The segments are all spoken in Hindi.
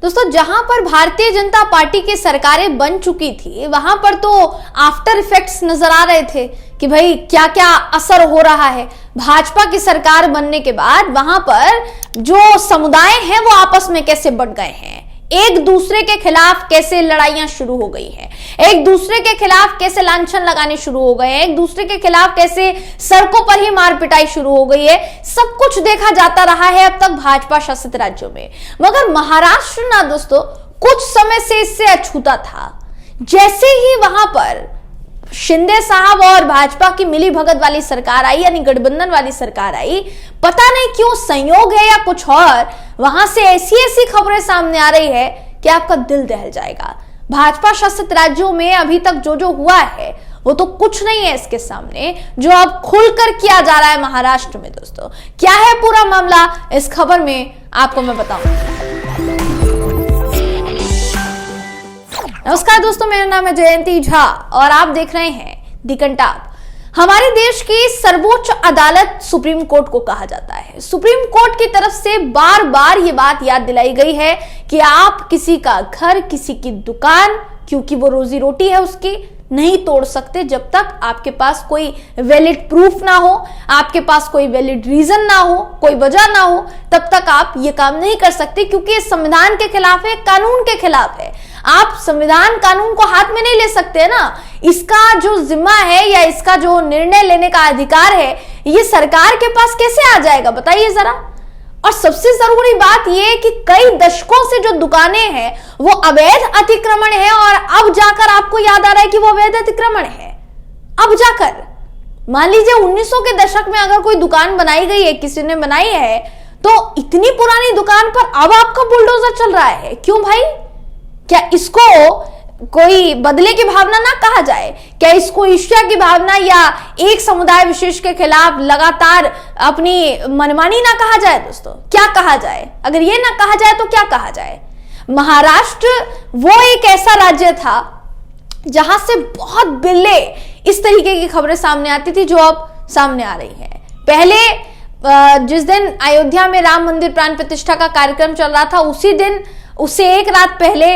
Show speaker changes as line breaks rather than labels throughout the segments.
दोस्तों, जहां पर भारतीय जनता पार्टी की सरकारें बन चुकी थी वहां पर तो आफ्टर इफेक्ट्स नजर आ रहे थे कि भाई क्या क्या असर हो रहा है। भाजपा की सरकार बनने के बाद वहां पर जो समुदाय हैं वो आपस में कैसे बढ़ गए हैं, एक दूसरे के खिलाफ कैसे लड़ाइयां शुरू हो गई हैं, एक दूसरे के खिलाफ कैसे लांछन लगाने शुरू हो गए हैं, एक दूसरे के खिलाफ कैसे सड़कों पर ही मार पिटाई शुरू हो गई है। सब कुछ देखा जाता रहा है अब तक भाजपा शासित राज्यों में। मगर महाराष्ट्र ना दोस्तों कुछ समय से इससे अछूता था। जैसे ही वहां पर शिंदे साहब और भाजपा की मिली भगत वाली सरकार आई, यानी गठबंधन वाली सरकार आई, पता नहीं क्यों संयोग है या कुछ और, वहां से ऐसी ऐसी खबरें सामने आ रही है कि आपका दिल दहल जाएगा। भाजपा शासित राज्यों में अभी तक जो जो हुआ है वो तो कुछ नहीं है इसके सामने जो अब खुलकर किया जा रहा है महाराष्ट्र में। दोस्तों, क्या है पूरा मामला, इस खबर में आपको मैं बताऊंगा। नमस्कार दोस्तों, मेरा नाम है जयंती झा और आप देख रहे हैं दी कंटाप। हमारे देश की सर्वोच्च अदालत सुप्रीम कोर्ट को कहा जाता है। सुप्रीम कोर्ट की तरफ से बार बार ये बात याद दिलाई गई है कि आप किसी का घर, किसी की दुकान, क्योंकि वो रोजी रोटी है उसकी, नहीं तोड़ सकते जब तक आपके पास कोई वैलिड प्रूफ ना हो, आपके पास कोई वैलिड रीजन ना हो, कोई वजह ना हो, तब तक आप ये काम नहीं कर सकते, क्योंकि ये संविधान के खिलाफ है, कानून के खिलाफ है। आप संविधान कानून को हाथ में नहीं ले सकते ना। इसका जो जिम्मा है या इसका जो निर्णय लेने का अधिकार है ये सरकार के पास कैसे आ जाएगा, बताइए जरा। और सबसे जरूरी बात यह कि कई दशकों से जो दुकानें हैं वो अवैध अतिक्रमण है और अब जाकर आपको याद आ रहा है कि वो अवैध अतिक्रमण है। अब जाकर मान लीजिए 1900 के दशक में अगर कोई दुकान बनाई गई है, किसी ने बनाई है, तो इतनी पुरानी दुकान पर अब आपका बुलडोजर चल रहा है। क्यों भाई? क्या इसको कोई बदले की भावना ना कहा जाए? क्या इसको ईर्ष्या की भावना या एक समुदाय विशेष के खिलाफ लगातार अपनी मनमानी ना कहा जाए? दोस्तों, क्या कहा जाए? अगर ये ना कहा जाए तो क्या कहा जाए? महाराष्ट्र वो एक ऐसा राज्य था जहां से बहुत बिल्ले इस तरीके की खबरें सामने आती थी जो अब सामने आ रही है। पहले जिस दिन अयोध्या में राम मंदिर प्राण प्रतिष्ठा का कार्यक्रम चल रहा था, उसी दिन उससे एक रात पहले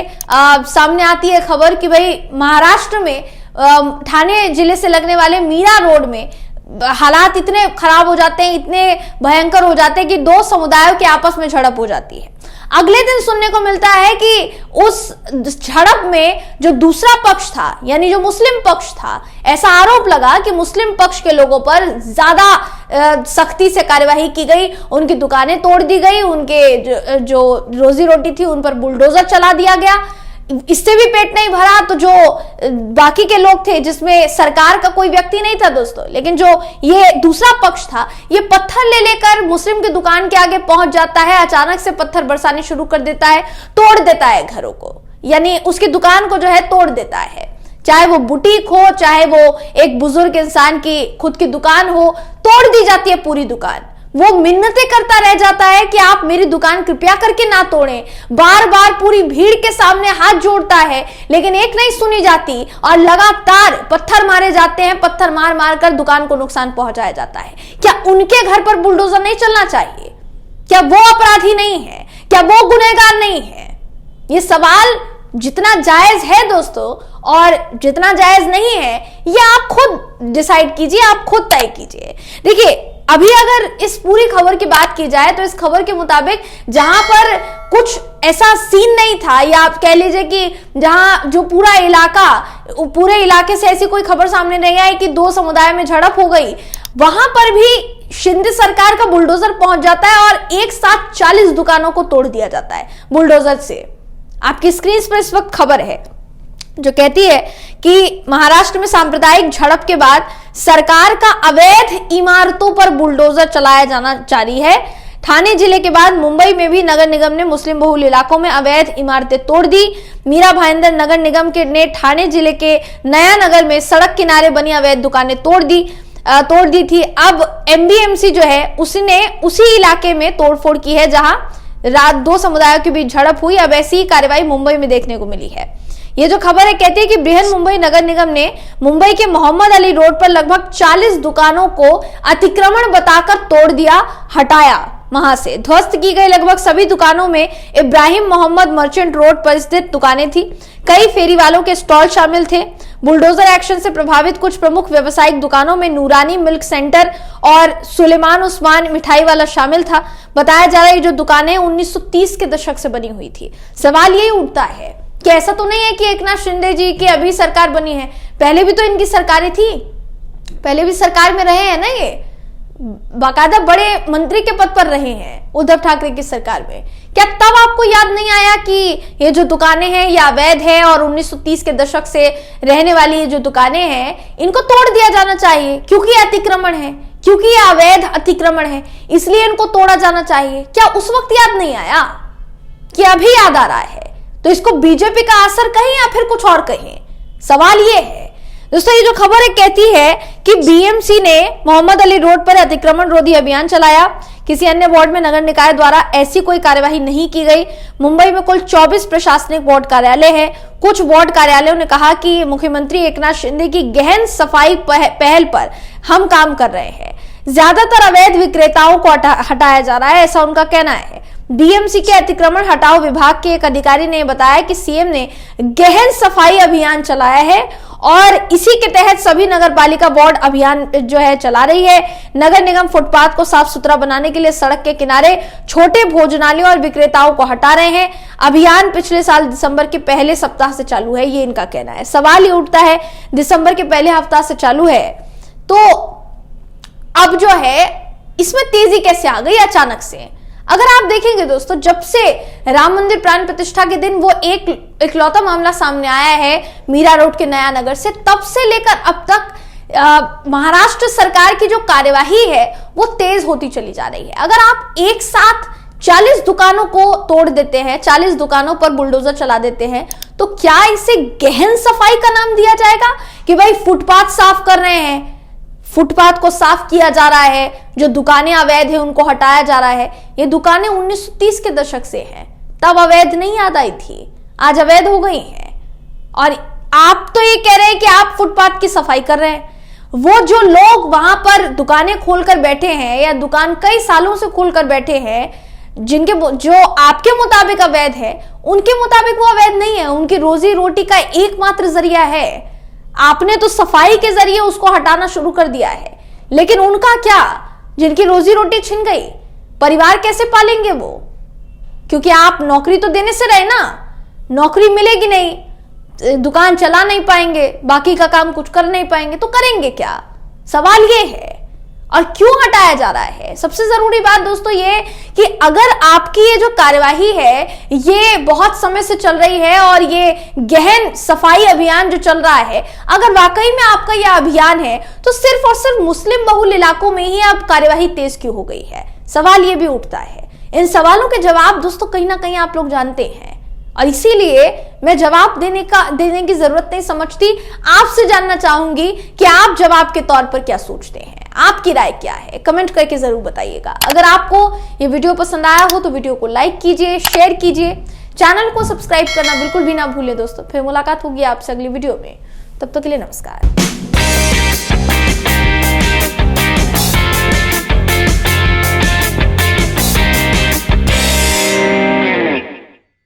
सामने आती है खबर कि भाई महाराष्ट्र में ठाणे जिले से लगने वाले मीरा रोड में हालात इतने खराब हो जाते हैं, इतने भयंकर हो जाते हैं कि दो समुदायों के आपस में झड़प हो जाती है। अगले दिन सुनने को मिलता है कि उस झड़प में जो दूसरा पक्ष था, यानी जो मुस्लिम पक्ष था, ऐसा आरोप लगा कि मुस्लिम पक्ष के लोगों पर ज्यादा सख्ती से कार्यवाही की गई, उनकी दुकानें तोड़ दी गई, उनके जो रोजी रोटी थी उन पर बुलडोजर चला दिया गया। इससे भी पेट नहीं भरा तो जो बाकी के लोग थे, जिसमें सरकार का कोई व्यक्ति नहीं था दोस्तों, लेकिन जो ये दूसरा पक्ष था, ये पत्थर ले लेकर मुस्लिम की दुकान के आगे पहुंच जाता है, अचानक से पत्थर बरसाने शुरू कर देता है, तोड़ देता है घरों को, यानी उसकी दुकान को जो है तोड़ देता है। चाहे वो बुटीक हो, चाहे वो एक बुजुर्ग इंसान की खुद की दुकान हो, तोड़ दी जाती है पूरी दुकान। वो मिन्नतें करता रह जाता है कि आप मेरी दुकान कृपया करके ना तोड़ें, बार बार पूरी भीड़ के सामने हाथ जोड़ता है, लेकिन एक नहीं सुनी जाती और लगातार पत्थर मारे जाते हैं, पत्थर मार मार कर दुकान को नुकसान पहुंचाया जाता है। क्या उनके घर पर बुलडोजर नहीं चलना चाहिए? क्या वो अपराधी नहीं है? क्या वो गुनहगार नहीं है? ये सवाल जितना जायज है दोस्तों और जितना जायज नहीं है, ये आप खुद डिसाइड कीजिए, आप खुद तय कीजिए। देखिए, अभी अगर इस पूरी खबर की बात की जाए तो इस खबर के मुताबिक जहां पर कुछ ऐसा सीन नहीं था, या आप कह लीजिए कि जहां जो पूरे इलाके से ऐसी कोई खबर सामने नहीं आई कि दो समुदाय में झड़प हो गई, वहां पर भी शिंदे सरकार का बुलडोजर पहुंच जाता है और एक साथ 40 दुकानों को तोड़ दिया जाता है बुलडोजर से। आपकी स्क्रीन पर इस वक्त खबर है जो कहती है कि महाराष्ट्र में सांप्रदायिक झड़प के बाद सरकार का अवैध इमारतों पर बुलडोजर चलाया जाना जारी है। ठाणे जिले के बाद मुंबई में भी नगर निगम ने मुस्लिम बहुल इलाकों में अवैध इमारतें तोड़ दी। मीरा भाईंदर नगर निगम के ने ठाणे जिले के नया नगर में सड़क किनारे बनी अवैध दुकानें तोड़ दी थी। अब एमबीएमसी जो है उसने उसी इलाके में तोड़फोड़ की है जहां रात दो समुदायों के बीच झड़प हुई। अब ऐसी कार्रवाई मुंबई में देखने को मिली है। ये जो खबर है कहती है कि बृहन मुंबई नगर निगम ने मुंबई के मोहम्मद अली रोड पर लगभग 40 दुकानों को अतिक्रमण बताकर तोड़ दिया, हटाया। वहां से ध्वस्त की गई लगभग सभी दुकानों में इब्राहिम मोहम्मद मर्चेंट रोड पर स्थित दुकानें थी। कई फेरी वालों के स्टॉल शामिल थे। बुलडोजर एक्शन से प्रभावित कुछ प्रमुख व्यावसायिक दुकानों में नूरानी मिल्क सेंटर और सुलेमान उस्मान मिठाई वाला शामिल था। बताया जा रहा है जो दुकानें 1930 के दशक से बनी हुई थी। सवाल यही उठता है कि ऐसा तो नहीं है कि एकनाथ शिंदे जी की अभी सरकार बनी है, पहले भी तो इनकी सरकारें थी, पहले भी सरकार में रहे हैं ना, ये बाकायदा बड़े मंत्री के पद पर रहे हैं उद्धव ठाकरे की सरकार में। क्या तब आपको याद नहीं आया कि ये जो दुकानें हैं ये अवैध है और 1930 के दशक से रहने वाली ये जो दुकानें हैं इनको तोड़ दिया जाना चाहिए, क्योंकि अतिक्रमण है, क्योंकि ये अवैध अतिक्रमण है, इसलिए इनको तोड़ा जाना चाहिए। क्या उस वक्त याद नहीं आया कि अभी याद आ रहा है? तो इसको बीजेपी का असर कहें या फिर कुछ और कहें, सवाल ये है दोस्तों। ये जो खबर है कहती है कि बीएमसी ने मोहम्मद अली रोड पर अतिक्रमण रोधी अभियान चलाया। किसी अन्य वार्ड में नगर निकाय द्वारा ऐसी कोई कार्यवाही नहीं की गई। मुंबई में कुल 24 प्रशासनिक वार्ड कार्यालय हैं। कुछ वार्ड कार्यालयों ने कहा कि मुख्यमंत्री एकनाथ शिंदे की गहन सफाई पहल पर हम काम कर रहे हैं। ज्यादातर अवैध विक्रेताओं को हटाया जा रहा है, ऐसा उनका कहना है। बीएमसी के अतिक्रमण हटाओ विभाग के एक अधिकारी ने बताया कि सीएम ने गहन सफाई अभियान चलाया है और इसी के तहत सभी नगर पालिका वार्ड अभियान जो है चला रही है। नगर निगम फुटपाथ को साफ सुथरा बनाने के लिए सड़क के किनारे छोटे भोजनालयों और विक्रेताओं को हटा रहे हैं। अभियान पिछले साल दिसंबर के पहले सप्ताह से चालू है, ये इनका कहना है। सवाल ये उठता है दिसंबर के पहले हफ्ता से चालू है तो अब जो है इसमें तेजी कैसे आ गई अचानक से? अगर आप देखेंगे दोस्तों, जब से राम मंदिर प्राण प्रतिष्ठा के दिन वो इकलौता मामला सामने आया है मीरा रोड के नया नगर से, तब से लेकर अब तक महाराष्ट्र सरकार की जो कार्यवाही है वो तेज होती चली जा रही है। अगर आप एक साथ 40 दुकानों को तोड़ देते हैं, 40 दुकानों पर बुलडोजर चला देते हैं, तो क्या इसे गहन सफाई का नाम दिया जाएगा कि भाई फुटपाथ साफ कर रहे हैं, फुटपाथ को साफ किया जा रहा है, जो दुकानें अवैध है उनको हटाया जा रहा है? ये दुकानें 1930 के दशक से हैं, तब अवैध नहीं याद आई थी, आज अवैध हो गई हैं। और आप तो ये कह रहे हैं कि आप फुटपाथ की सफाई कर रहे हैं। वो जो लोग वहां पर दुकानें खोलकर बैठे हैं या दुकान कई सालों से खोलकर बैठे हैं, जिनके जो आपके मुताबिक अवैध है, उनके मुताबिक वो अवैध नहीं है, उनकी रोजी रोटी का एकमात्र जरिया है। आपने तो सफाई के जरिए उसको हटाना शुरू कर दिया है, लेकिन उनका क्या, जिनकी रोजी रोटी छिन गई, परिवार कैसे पालेंगे वो? क्योंकि आप नौकरी तो देने से रहे ना, नौकरी मिलेगी नहीं, दुकान चला नहीं पाएंगे, बाकी का काम कुछ कर नहीं पाएंगे, तो करेंगे क्या? सवाल ये है। और क्यों हटाया जा रहा है? सबसे जरूरी बात दोस्तों ये कि अगर आपकी ये जो कार्यवाही है ये बहुत समय से चल रही है और ये गहन सफाई अभियान जो चल रहा है, अगर वाकई में आपका यह अभियान है तो सिर्फ और सिर्फ मुस्लिम बहुल इलाकों में ही अब कार्यवाही तेज क्यों हो गई है? सवाल ये भी उठता है। इन सवालों के जवाब दोस्तों कहीं ना कहीं आप लोग जानते हैं और इसीलिए मैं जवाब देने की जरूरत नहीं समझती। आपसे जानना चाहूंगी कि आप जवाब के तौर पर क्या सोचते हैं, आपकी राय क्या है, कमेंट करके जरूर बताइएगा। अगर आपको ये वीडियो पसंद आया हो तो वीडियो को लाइक कीजिए, शेयर कीजिए, चैनल को सब्सक्राइब करना बिल्कुल भी ना भूलें दोस्तों। फिर मुलाकात होगी आपसे अगली वीडियो में, तब तक के लिए नमस्कार।